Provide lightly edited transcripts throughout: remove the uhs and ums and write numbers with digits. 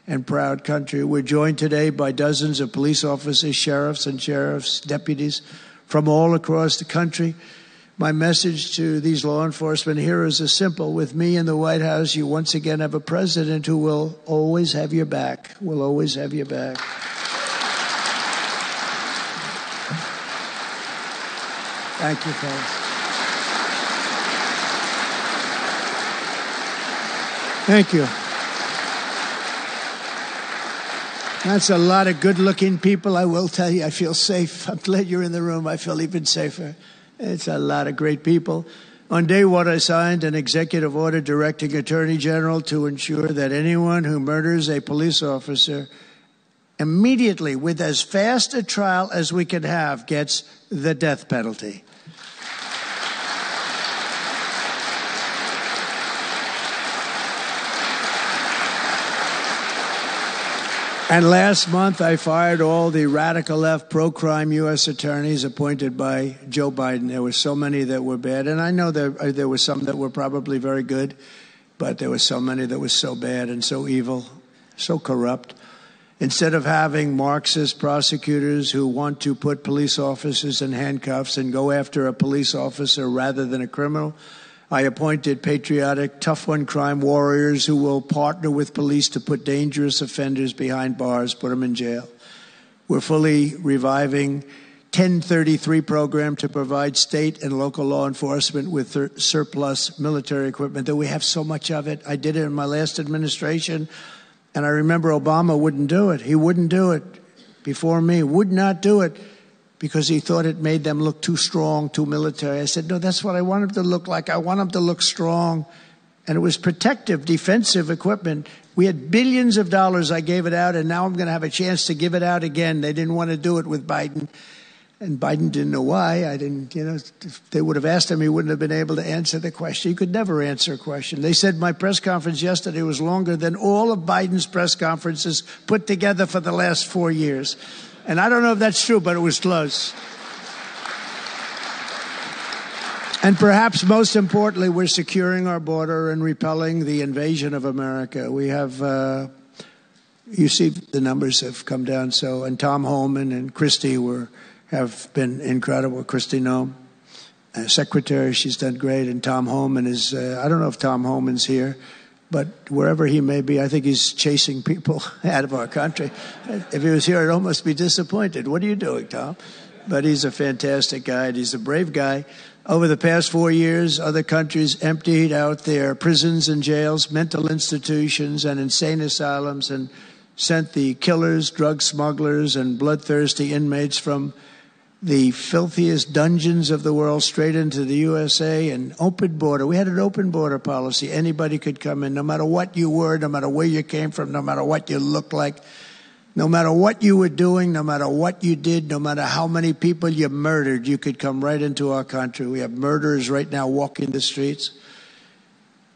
and proud country. We're joined today by dozens of police officers, sheriffs and sheriff's deputies from all across the country. My message to these law enforcement heroes is simple. With me in the White House, you once again have a president who will always have your back, will always have your back. Thank you, folks. Thank you. That's a lot of good-looking people. I will tell you, I feel safe. I'm glad you're in the room. I feel even safer. It's a lot of great people. On day one, I signed an executive order directing Attorney General to ensure that anyone who murders a police officer immediately, with as fast a trial as we can have, gets the death penalty. And last month, I fired all the radical left pro-crime U.S. attorneys appointed by Joe Biden. There were so many that were bad. And I know there were some that were probably very good, but there were so many that were so bad and so evil, so corrupt. Instead of having Marxist prosecutors who want to put police officers in handcuffs and go after a police officer rather than a criminal, I appointed patriotic, tough-on-crime warriors who will partner with police to put dangerous offenders behind bars, put them in jail. We're fully reviving 1033 program to provide state and local law enforcement with surplus military equipment, that we have so much of it. I did it in my last administration, and I remember Obama wouldn't do it. He wouldn't do it before me, would not do it, because he thought it made them look too strong, too military. I said, no, that's what I want them to look like. I want them to look strong. And it was protective, defensive equipment. We had billions of dollars. I gave it out, and now I'm going to have a chance to give it out again. They didn't want to do it with Biden, and Biden didn't know why. I didn't, if they would have asked him, he wouldn't have been able to answer the question. He could never answer a question. They said my press conference yesterday was longer than all of Biden's press conferences put together for the last 4 years. And I don't know if that's true, but it was close. And perhaps most importantly, we're securing our border and repelling the invasion of America. We have, you see the numbers have come down. So, and Tom Homan and Christie have been incredible. Christie Noem, secretary, she's done great. And Tom Homan is, I don't know if Tom Homan's here, but wherever he may be, I think he's chasing people out of our country. If he was here, I'd almost be disappointed. What are you doing, Tom? But he's a fantastic guy, and he's a brave guy. Over the past 4 years, other countries emptied out their prisons and jails, mental institutions, and insane asylums, and sent the killers, drug smugglers, and bloodthirsty inmates from the filthiest dungeons of the world straight into the USA. And open border. We had an open border policy. Anybody could come in, no matter what you were, no matter where you came from, no matter what you looked like, no matter what you were doing, no matter what you did, no matter how many people you murdered, you could come right into our country. We have murderers right now walking the streets.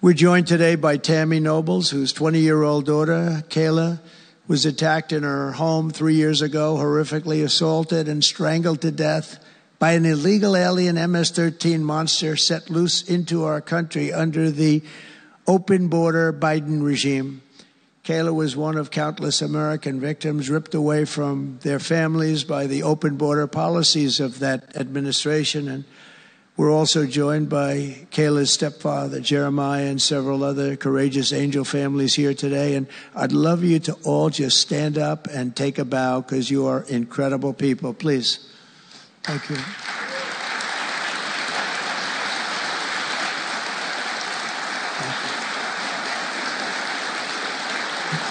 We're joined today by Tammy Nobles, whose 20-year-old daughter, Kayla, was attacked in her home 3 years ago, horrifically assaulted and strangled to death by an illegal alien MS-13 monster set loose into our country under the open border Biden regime. Kayla was one of countless American victims ripped away from their families by the open border policies of that administration. And we're also joined by Kayla's stepfather, Jeremiah, and several other courageous angel families here today. And I'd love you to all just stand up and take a bow, because you are incredible people. Please. Thank you.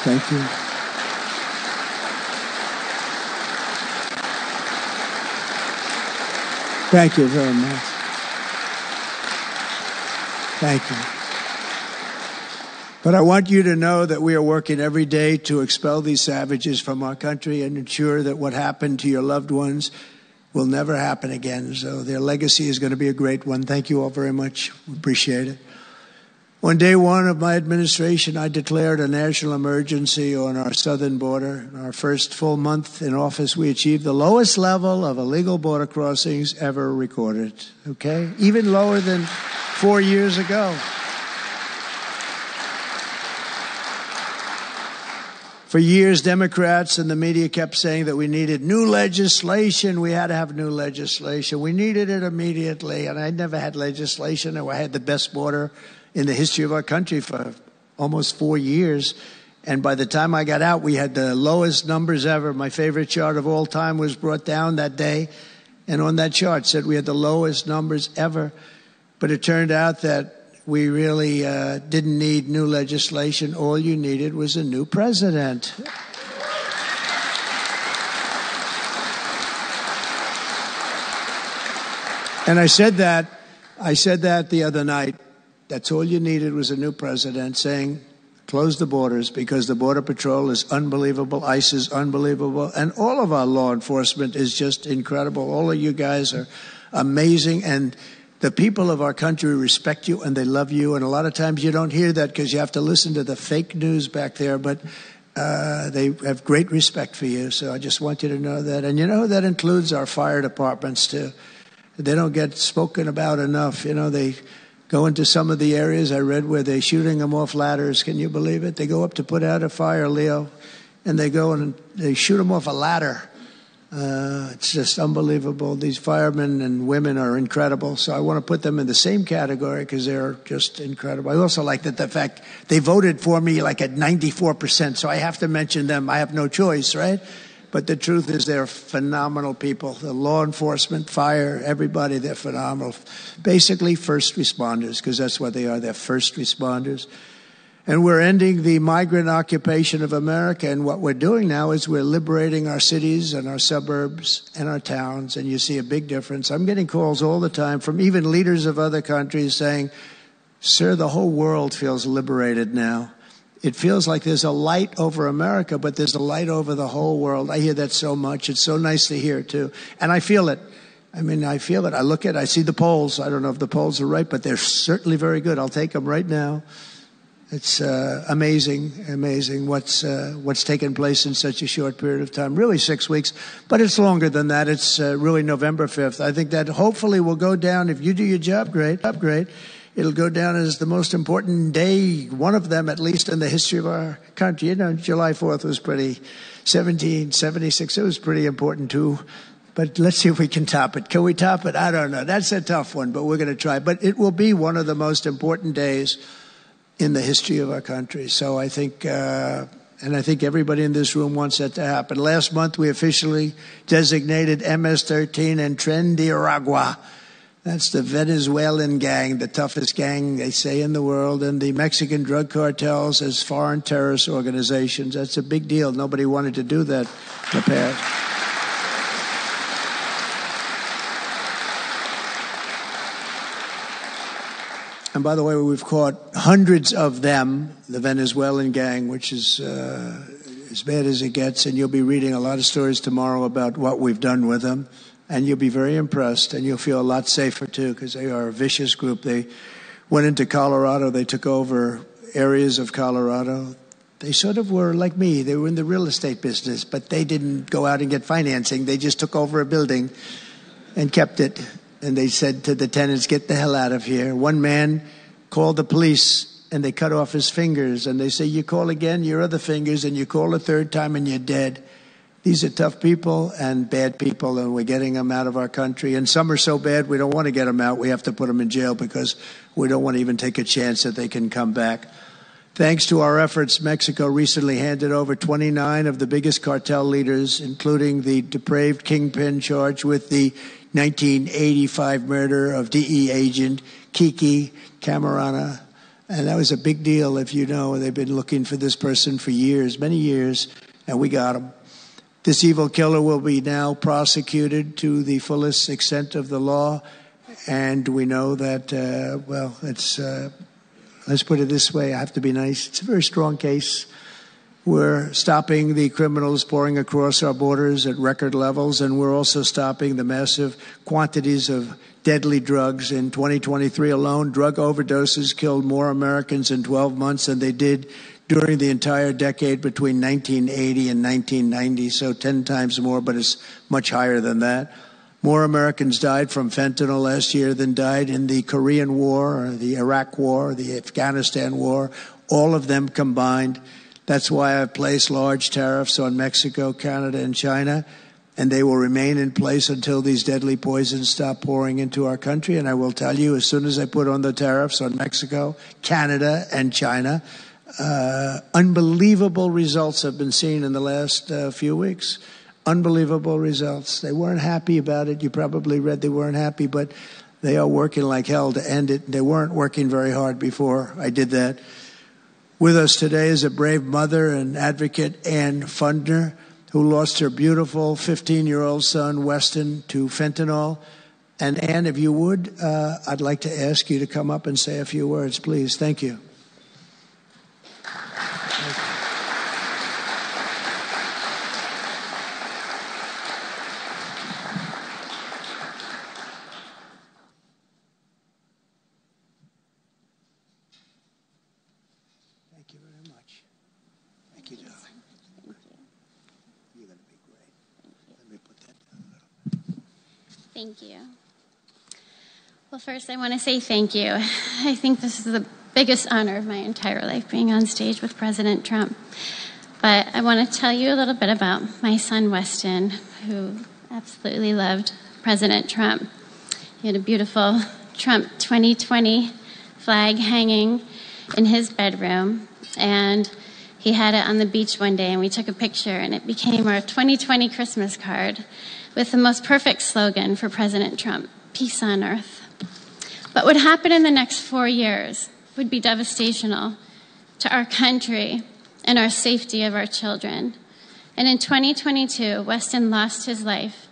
Thank you. Thank you very much. Thank you. But I want you to know that we are working every day to expel these savages from our country and ensure that what happened to your loved ones will never happen again. So their legacy is going to be a great one. Thank you all very much. We appreciate it. On day one of my administration, I declared a national emergency on our southern border. In our first full month in office, we achieved the lowest level of illegal border crossings ever recorded, okay? Even lower than 4 years ago. For years, Democrats and the media kept saying that we needed new legislation. We had to have new legislation. We needed it immediately. And I never had legislation. I had the best border in the history of our country for almost 4 years. And by the time I got out, we had the lowest numbers ever. My favorite chart of all time was brought down that day. And on that chart said we had the lowest numbers ever. But it turned out that we really didn't need new legislation. All you needed was a new president. And I said that the other night. That's all you needed was a new president saying, close the borders, because the Border Patrol is unbelievable. ICE is unbelievable. And all of our law enforcement is just incredible. All of you guys are amazing. And the people of our country respect you and they love you. And a lot of times you don't hear that because you have to listen to the fake news back there. But they have great respect for you. So I just want you to know that. And you know, that includes our fire departments too. They don't get spoken about enough. You know, they go into some of the areas I read where they're shooting them off ladders. Can you believe it? They go up to put out a fire, Leo, and they go and they shoot them off a ladder. It's just unbelievable. These firemen and women are incredible. So I want to put them in the same category because they're just incredible. I also like that the fact they voted for me like at 94%. So I have to mention them. I have no choice, right? But the truth is they're phenomenal people. The law enforcement, fire, everybody, they're phenomenal. Basically first responders, because that's what they are. They're first responders. And we're ending the migrant occupation of America. And what we're doing now is we're liberating our cities and our suburbs and our towns. And you see a big difference. I'm getting calls all the time from even leaders of other countries saying, sir, the whole world feels liberated now. It feels like there's a light over America, but there's a light over the whole world. I hear that so much. It's so nice to hear, too. And I feel it. I mean, I feel it. I look at it. I see the polls. I don't know if the polls are right, but they're certainly very good. I'll take them right now. It's amazing what's taken place in such a short period of time. Really 6 weeks, but it's longer than that. It's really November 5th. I think that hopefully will go down. If you do your job, great. It'll go down as the most important day, one of them at least in the history of our country. You know, July 4th was 1776. It was pretty important too. But let's see if we can top it. Can we top it? I don't know. That's a tough one, but we're going to try. But it will be one of the most important days in the history of our country. So I think, and I think everybody in this room wants that to happen. Last month, we officially designated MS-13 and Tren de Aragua. That's the Venezuelan gang, the toughest gang, they say, in the world, and the Mexican drug cartels as foreign terrorist organizations. That's a big deal. Nobody wanted to do that in the past. And by the way, we've caught hundreds of them, the Venezuelan gang, which is as bad as it gets. And you'll be reading a lot of stories tomorrow about what we've done with them. And you'll be very impressed, and you'll feel a lot safer, too, because they are a vicious group. They went into Colorado. They took over areas of Colorado. They sort of were like me. They were in the real estate business, but they didn't go out and get financing. They just took over a building and kept it. And they said to the tenants, get the hell out of here. One man called the police, and they cut off his fingers. And they say, you call again, your other fingers, and you call a third time, and you're dead. These are tough people and bad people, and we're getting them out of our country. And some are so bad we don't want to get them out. We have to put them in jail because we don't want to even take a chance that they can come back. Thanks to our efforts, Mexico recently handed over 29 of the biggest cartel leaders, including the depraved kingpin charged with the 1985 murder of DE agent Kiki Camarena. And that was a big deal, if you know. They've been looking for this person for years, many years, and we got him. This evil killer will be now prosecuted to the fullest extent of the law. And we know that, let's put it this way. I have to be nice. It's a very strong case. We're stopping the criminals pouring across our borders at record levels, and we're also stopping the massive quantities of deadly drugs. In 2023 alone, drug overdoses killed more Americans in 12 months than they did during the entire decade between 1980 and 1990, so 10 times more, but it's much higher than that. More Americans died from fentanyl last year than died in the Korean War, or the Iraq War, or the Afghanistan War, all of them combined. That's why I've placed large tariffs on Mexico, Canada, and China, and they will remain in place until these deadly poisons stop pouring into our country. And I will tell you, as soon as I put on the tariffs on Mexico, Canada, and China, unbelievable results have been seen in the last few weeks. Unbelievable results. They weren't happy about it. You probably read they weren't happy, but they are working like hell to end it. They weren't working very hard before I did that. With us today is a brave mother and advocate, Ann Fundner, who lost her beautiful 15-year-old son, Weston, to fentanyl. And Ann, if you would, I'd like to ask you to come up and say a few words, please. Thank you. Thank you very much. Thank you, darling. You're going to be great. Let me put that down a little. Thank you. Well, first I want to say thank you. I think this is the biggest honor of my entire life, being on stage with President Trump. But I want to tell you a little bit about my son, Weston, who absolutely loved President Trump. He had a beautiful Trump 2020 flag hanging in his bedroom, and he had it on the beach one day, and we took a picture, and it became our 2020 Christmas card with the most perfect slogan for President Trump: peace on earth. But what happened in the next 4 years would be devastational to our country and our safety of our children. And in 2022, Weston lost his life,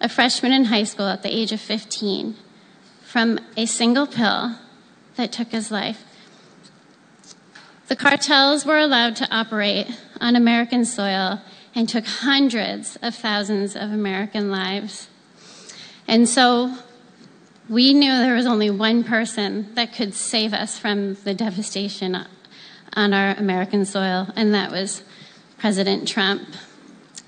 a freshman in high school at the age of 15, from a single pill that took his life. The cartels were allowed to operate on American soil and took hundreds of thousands of American lives. And so we knew there was only one person that could save us from the devastation on our American soil, and that was President Trump.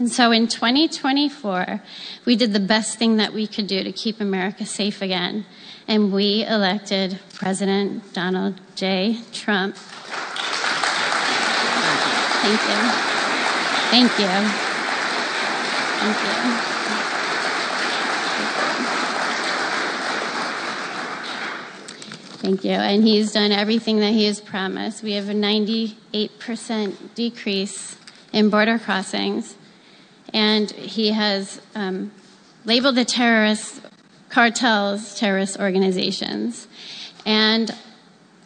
And so in 2024, we did the best thing that we could do to keep America safe again, and we elected President Donald J. Trump. Thank you. Thank you. Thank you. Thank you. And he's done everything that he has promised. We have a 98% decrease in border crossings. And he has labeled the terrorist cartels terrorist organizations. And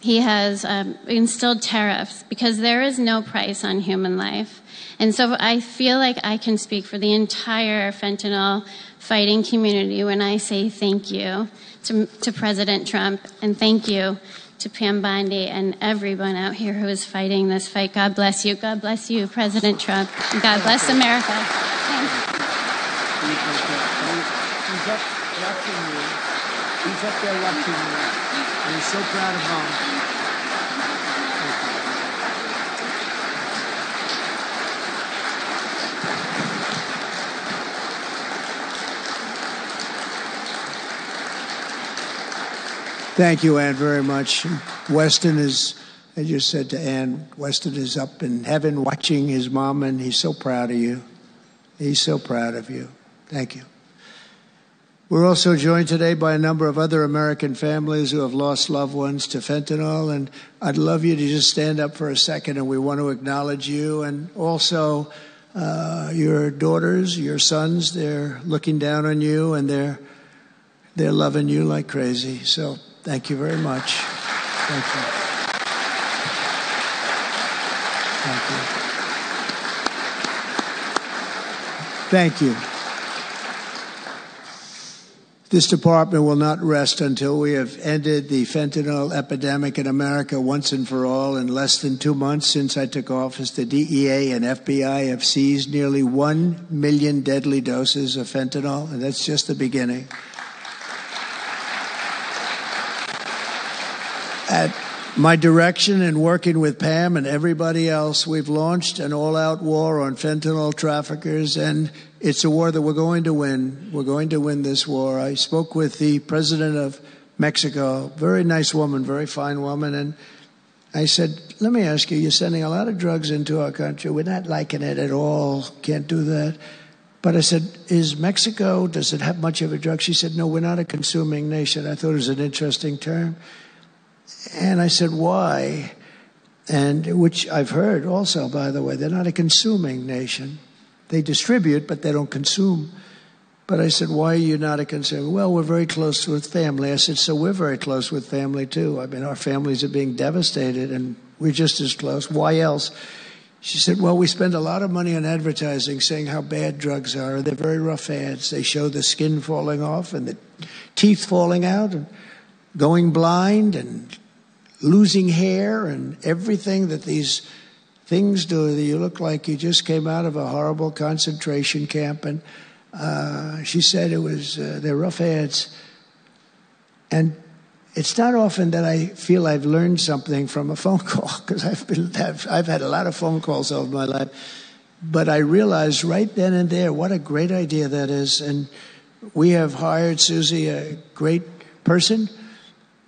he has instilled tariffs because there is no price on human life. And so I feel like I can speak for the entire fentanyl fighting community when I say thank you to President Trump, and thank you to Pam Bondi and everyone out here who is fighting this fight. God bless you. God bless you, President Trump. And God bless America. Thanks. He's up watching you. He's up there watching you. And he's so proud of Mom. Thank you, Ann, very much. Weston is, I just said to Ann, Weston is up in heaven watching his mom, and he's so proud of you. He's so proud of you. Thank you. We're also joined today by a number of other American families who have lost loved ones to fentanyl, and I'd love you to just stand up for a second, and we want to acknowledge you, and also your daughters, your sons. They're looking down on you, and they're loving you like crazy. So thank you very much. Thank you. Thank you. Thank you. This department will not rest until we have ended the fentanyl epidemic in America once and for all. In less than 2 months since I took office, the DEA and FBI have seized nearly 1 million deadly doses of fentanyl, and that's just the beginning. At my direction and working with Pam and everybody else, we've launched an all-out war on fentanyl traffickers, and it's a war that we're going to win. We're going to win this war. I spoke with the president of Mexico, very nice woman, very fine woman, and I said, let me ask you, you're sending a lot of drugs into our country. We're not liking it at all. Can't do that. But I said, is Mexico, does it have much of a drug? She said, no, we're not a consuming nation. I thought it was an interesting term. And I said, why? And which I've heard also, by the way, they're not a consuming nation. They distribute, but they don't consume. But I said, why are you not a consumer? Well, we're very close with family. I said, so we're very close with family, too. I mean, our families are being devastated, and we're just as close. Why else? She said, well, we spend a lot of money on advertising saying how bad drugs are. They're very rough ads. They show the skin falling off and the teeth falling out and going blind and losing hair and everything that these things do. You look like you just came out of a horrible concentration camp. And she said it was, they're rough ads. And it's not often that I feel I've learned something from a phone call, because I've had a lot of phone calls over my life. But I realized right then and there what a great idea that is. And we have hired, Susie, a great person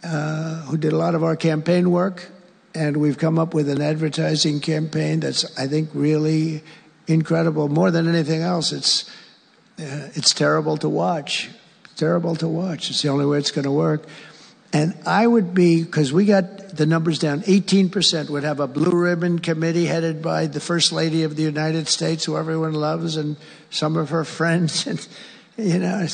who did a lot of our campaign work. And we've come up with an advertising campaign that's, I think, really incredible. More than anything else, it's terrible to watch. Terrible to watch. It's the only way it's going to work. And I would be, because we got the numbers down, 18% would have a blue ribbon committee headed by the First Lady of the United States, who everyone loves, and some of her friends. And, you know,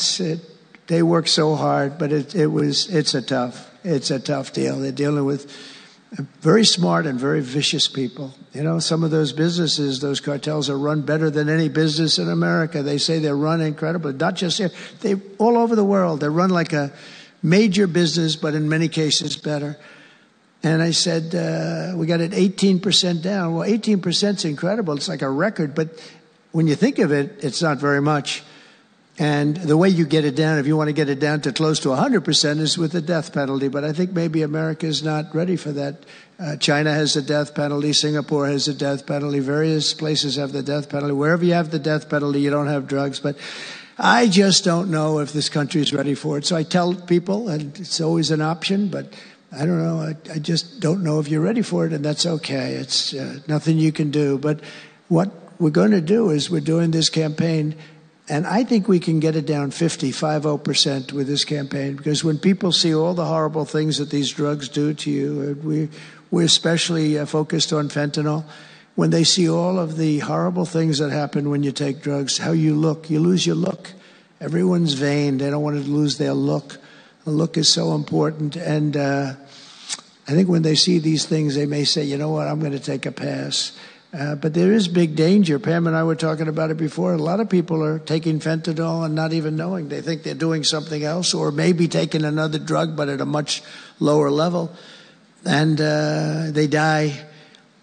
they work so hard, but it's a tough deal. They're dealing with very smart and very vicious people. You know, some of those businesses, those cartels are run better than any business in America. They say they're run incredibly, not just here. They all over the world. They're run like a major business, but in many cases better. And I said, we got it 18% down. Well, 18% is incredible. It's like a record. But when you think of it, it's not very much. And the way you get it down, if you want to get it down to close to 100%, is with the death penalty. But I think maybe America is not ready for that. China has a death penalty. Singapore has a death penalty. Various places have the death penalty. Wherever you have the death penalty, you don't have drugs. But I just don't know if this country is ready for it. So I tell people, and it's always an option, but I don't know. I just don't know if you're ready for it, and that's okay. It's nothing you can do. But what we're going to do is we're doing this campaign, and I think we can get it down 50% with this campaign, because when people see all the horrible things that these drugs do to you, we're especially focused on fentanyl. When they see all of the horrible things that happen when you take drugs, how you look, you lose your look. Everyone's vain. They don't want to lose their look. The look is so important. And I think when they see these things, they may say, you know what, I'm going to take a pass. But there is big danger. Pam and I were talking about it before. A lot of people are taking fentanyl and not even knowing. They think they're doing something else, or maybe taking another drug, but at a much lower level. And they die.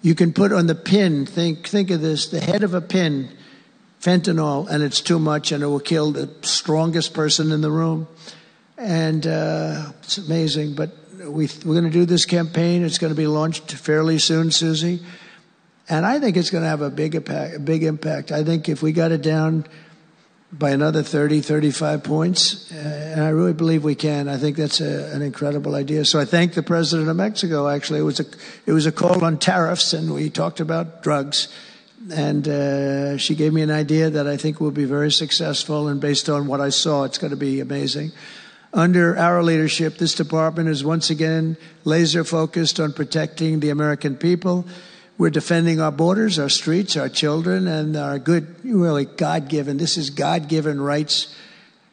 You can put on the pin, think of this, the head of a pin, fentanyl, and it's too much, and it will kill the strongest person in the room. And it's amazing. But we're going to do this campaign. It's going to be launched fairly soon, Susie. And I think it's going to have a big impact. I think if we got it down by another 30, 35 points, and I really believe we can. I think that's an incredible idea. So I thank the president of Mexico. Actually, it was a call on tariffs, and we talked about drugs. And she gave me an idea that I think will be very successful. And based on what I saw, it's going to be amazing. Under our leadership, this department is once again laser focused on protecting the American people. We're defending our borders, our streets, our children, and our good, really God-given. This is God-given rights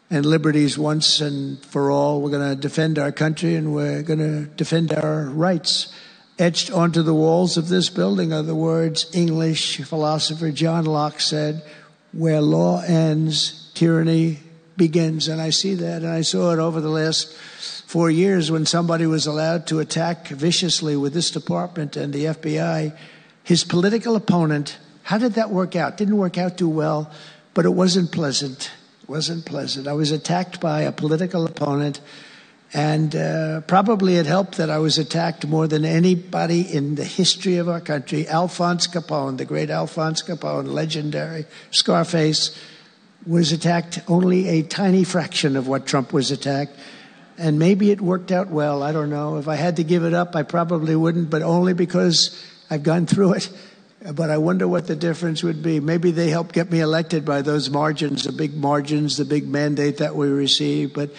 and liberties once and for all. We're going to defend our country, and we're going to defend our rights. Etched onto the walls of this building are the words English philosopher John Locke said, "Where law ends, tyranny begins." And I see that, and I saw it over the last 4 years when somebody was allowed to attack viciously with this department and the FBI his political opponent. How did that work out? Didn't work out too well, but it wasn't pleasant. It wasn't pleasant. I was attacked by a political opponent, and probably it helped that I was attacked more than anybody in the history of our country. Alphonse Capone, the great Alphonse Capone, legendary Scarface, was attacked only a tiny fraction of what Trump was attacked. And maybe it worked out well. I don't know. If I had to give it up, I probably wouldn't, but only because I've gone through it. But I wonder what the difference would be. Maybe they helped get me elected by those margins, the big mandate that we received. But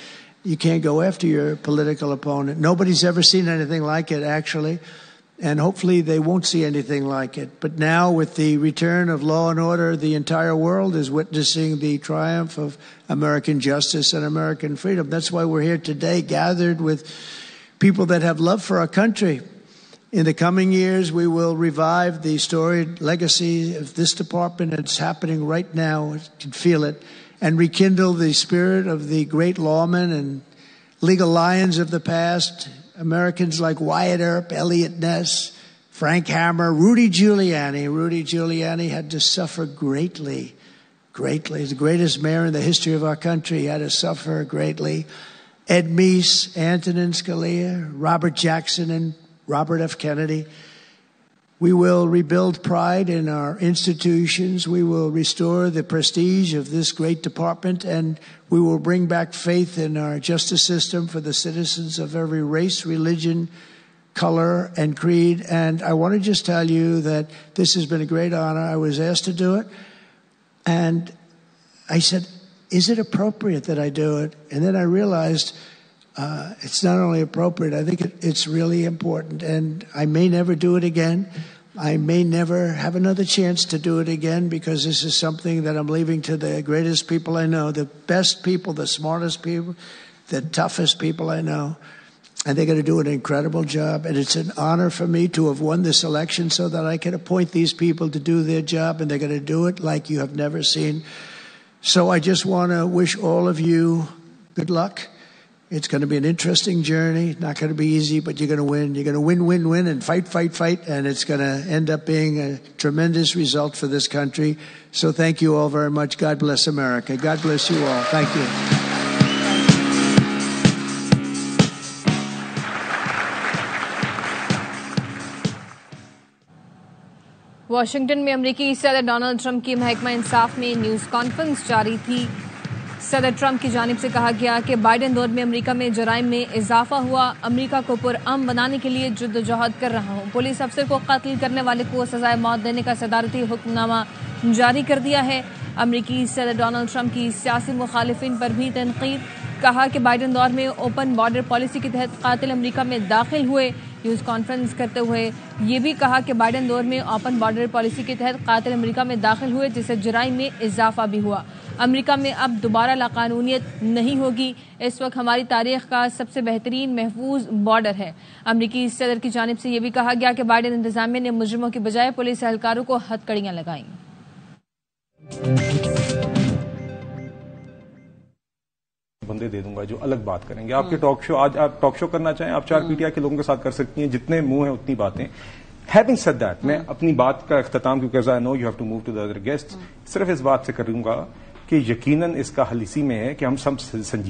you can't go after your political opponent. Nobody's ever seen anything like it, actually. And hopefully they won't see anything like it. But now, with the return of law and order, the entire world is witnessing the triumph of American justice and American freedom. That's why we're here today, gathered with people that have love for our country. In the coming years, we will revive the storied legacy of this department. It's happening right now. You can feel it. And rekindle the spirit of the great lawmen and legal lions of the past, Americans like Wyatt Earp, Elliot Ness, Frank Hammer, Rudy Giuliani. Rudy Giuliani had to suffer greatly. He's the greatest mayor in the history of our country. He had to suffer greatly. Ed Meese, Antonin Scalia, Robert Jackson, and Robert F. Kennedy. We will rebuild pride in our institutions. We will restore the prestige of this great department, and we will bring back faith in our justice system for the citizens of every race, religion, color, and creed. And I want to just tell you that this has been a great honor. I was asked to do it, and I said, is it appropriate that I do it? And then I realized it's not only appropriate, I think it's really important. And I may never do it again. I may never have another chance to do it again, because this is something that I'm leaving to the greatest people I know, the best people, the smartest people, the toughest people I know. And they're going to do an incredible job. And it's an honor for me to have won this election so that I can appoint these people to do their job, and they're going to do it like you have never seen. So I just want to wish all of you good luck. It's going to be an interesting journey. Not going to be easy, but you're going to win. You're going to win, and fight. And it's going to end up being a tremendous result for this country. So thank you all very much. God bless America. God bless you all. Thank you. Washington में अमेरिकी सदर Donald Trump की महकमा इंसाफ में news conference जारी थी। सदर Trump की जानिब से कहा गया कि बाइडेन दौर में अमेरिका में जराइम में इजाफा हुआ। अमेरिका को पुरअमन बनाने के लिए जद्दोजहद कर रहा हूं। पुलिस अफसर को कत्ल करने वाले को सजाए मौत देने का सदारती हुक्मनामा जारी कर दिया है। अमेरिकी सदर डोनाल्ड ट्रंप की सियासी मुखालिफिन पर भी तनकीद। कहा कि बाइडेन दौर में ओपन बॉर्डर पॉलिसी के तहत कातिल अमेरिका में दाखिल हुए। न्यूज़ कॉन्फ्रेंस करते हुए ये भी कहा कि बाइडेन दौर में ओपन बॉर्डर पॉलिसी के तहत कातिल अमेरिका में दाखिल हुए, जिससे जराइम में इजाफा भी हुआ। अमेरिका में अब दोबारा लाकानूनियत नहीं होगी। इस वक्त हमारी तारीख का सबसे बेहतरीन महफूज बॉर्डर है। अमेरिकी सदर की जानिब से यह भी कहा गया कि बाइडेन इंतजामिया ने मुजरिमों की बजाय पुलिस एहलकारों को हथकड़ियां लगाई। बंदे दे दूंगा जो अलग बात करेंगे। आपके टॉक शो, आज आप टॉक शो करना चाहें, आप 4 पीटीआई के लोगों के साथ कर सकती हैं, जितने मुंह हैं उतनी बातें। हैविंग सेड दैट, मैं अपनी बात का अख्ताम, क्योंकि I know you have to move to the other guest, सिर्फ इस बात से करूंगा कि यकीनन इसका हल इसी में है कि हम सब संजीदा